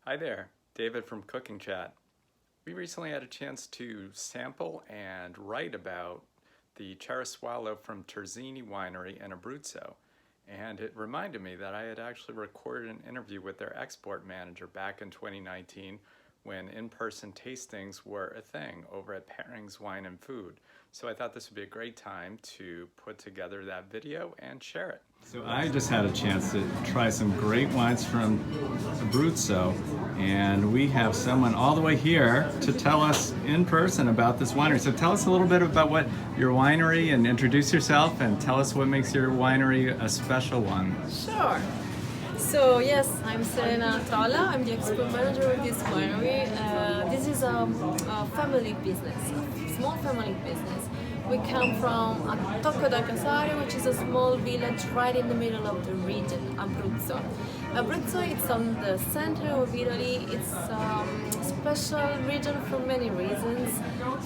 Hi there, David from Cooking Chat. We recently had a chance to sample and write about the Cereswalo from Terzini Winery in Abruzzo, and it reminded me that I had actually recorded an interview with their export manager back in 2019 when in-person tastings were a thing over at Pairings Wine and Food. So I thought this would be a great time to put together that video and share it. So I just had a chance to try some great wines from Abruzzo, and we have someone all the way here to tell us in person about this winery. So tell us a little bit about what your winery, and introduce yourself and tell us what makes your winery a special one. Sure. So yes, I'm Serena Tola. I'm the export manager of this winery. This is a family business, a small family business. We come from Tocco da Casario, which is a small village right in the middle of the region, Abruzzo. Abruzzo, it's on the center of Italy. It's a special region for many reasons,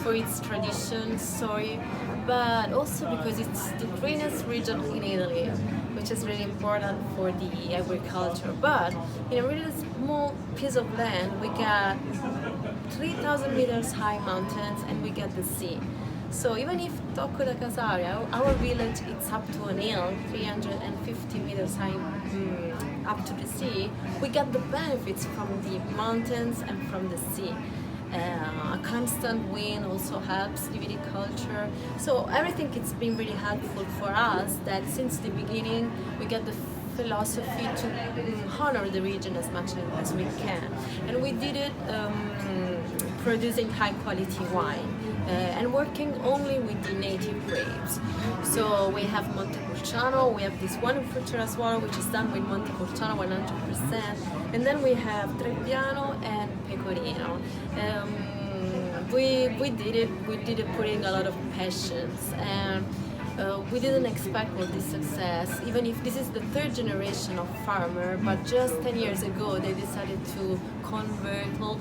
for its tradition, story, but also because it's the greenest region in Italy, which is really important for the agriculture. But in a really small piece of land, we got 3,000 meters high mountains and we get the sea. So even if Tocco da Casario, our village, it's up to an hill, 350 meters high, up to the sea, we get the benefits from the mountains and from the sea. A constant wind also helps the viticulture. So everything it's been really helpful for us that since the beginning we get the philosophy to honor the region as much as we can. And we did it producing high quality wine and working only with the native grapes. So we have Montepulciano, we have this wonderful Cereswalo which is done with Montepulciano 100%, and then we have Trebbiano and Pecorino. We did it putting a lot of passions, and we didn't expect all this success, even if this is the third generation of farmer, but just 10 years ago they decided to convert all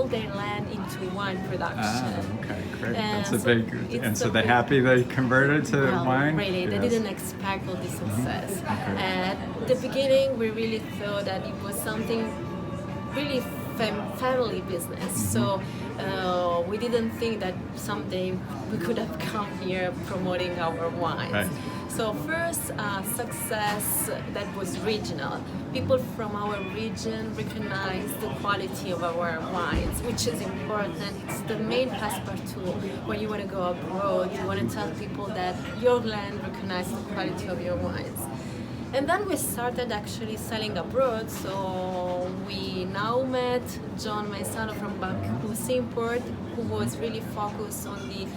their land into wine production. Ah, okay, great. And That's a big, and so they're happy they converted to wine? Really, Yes. they didn't expect all this success. Okay. At the beginning we really thought that it was something really family business. So we didn't think that someday we could have come here promoting our wines. Right. So first success that was regional. People from our region recognize the quality of our wines, which is important. It's the main passepartout when you want to go abroad. You want to tell people that your land recognizes the quality of your wines. And then we started actually selling abroad, so we now met John Maisano from Bacchus Import, who was really focused on the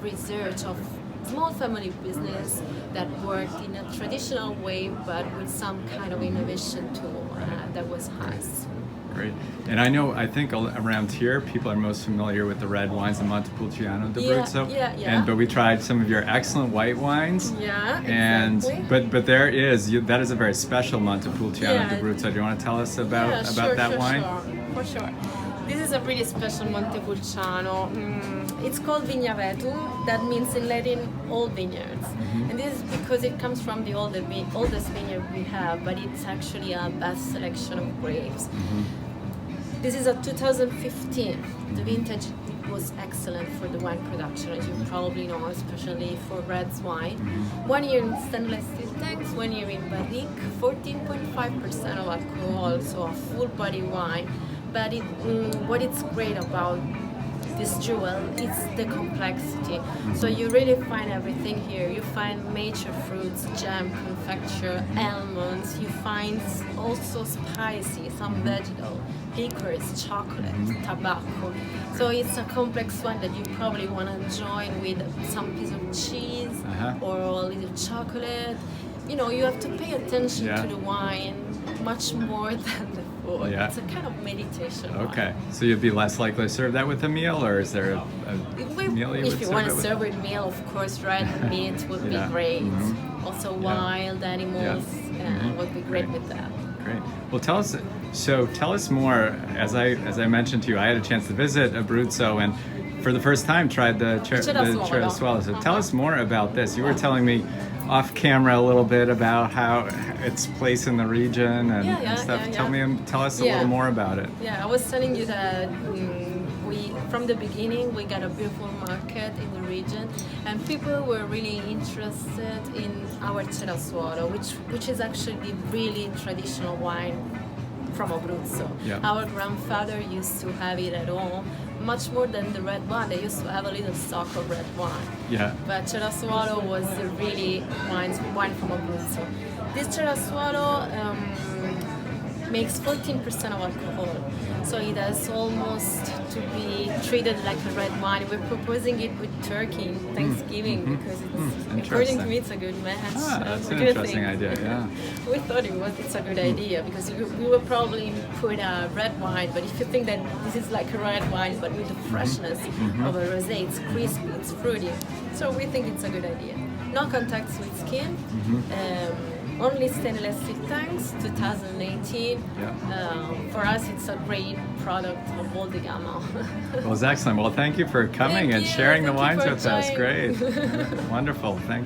research of small family business that worked in a traditional way, but with some kind of innovation tool that was us. Great. And I think around here, people are most familiar with the red wines of Montepulciano d'Abruzzo. Yeah. But we tried some of your excellent white wines. Yeah, And exactly. but that is a very special Montepulciano d'Abruzzo. Do you want to tell us about that wine? For sure. This is a really special Montepulciano. It's called Vignavetum, that means in Latin all vineyards. And this is because it comes from the oldest vineyard we have, but it's actually a best selection of grapes. This is a 2015. The vintage was excellent for the wine production, as you probably know, especially for red wine. 1 year in stainless steel tanks, 1 year in barrique, 14.5% of alcohol, so a full body wine. But what it's great about this jewel is the complexity. So you really find everything here. You find major fruits, jam, confecture, almonds. You find also spicy, some vegetable, liquors, chocolate, tobacco. So it's a complex one that you probably want to join with some piece of cheese or a little chocolate. You know, you have to pay attention to the wine much more than the food. Yeah. It's a kind of meditation. Okay, so you'd be less likely to serve that with a meal, or is there a meal you would If you serve want it to with? serve with meal, of course, red meat would be great. Also, wild animals would be great with that. Great. Well, tell us more. As I mentioned to you, I had a chance to visit Abruzzo and for the first time tried the Cereswalo. So tell us more about this. You were telling me off camera a little bit about how its place in the region and, Yeah, yeah, and stuff. yeah, Tell us a Yeah. little more about it. Yeah, I was telling you that from the beginning we got a beautiful market in the region, and people were really interested in our Cerasuolo, which is actually really traditional wine from Abruzzo. Yeah. Our grandfather used to have it at home, much more than the red wine. They used to have a little stock of red wine. Yeah. But Cerasuolo was the really wine from Abruzzo. This Cerasuolo makes 14% of alcohol, so it has almost to be treated like a red wine. We're proposing it with turkey in Thanksgiving because it's, according to me, it's a good match. That's What an do you interesting think? idea. Yeah. We thought it's a good idea because we will probably put a red wine, but if you think that this is like a red wine but with the freshness of a rosé, it's crispy, it's fruity. So we think it's a good idea. No contacts with skin. Only stainless steel tanks, 2018. Yeah. For us, it's a great product of all the gamma. Well, it's excellent. Well, thank you for coming and sharing the Thank you wines for with us. joining. Great. Wonderful. Thank you.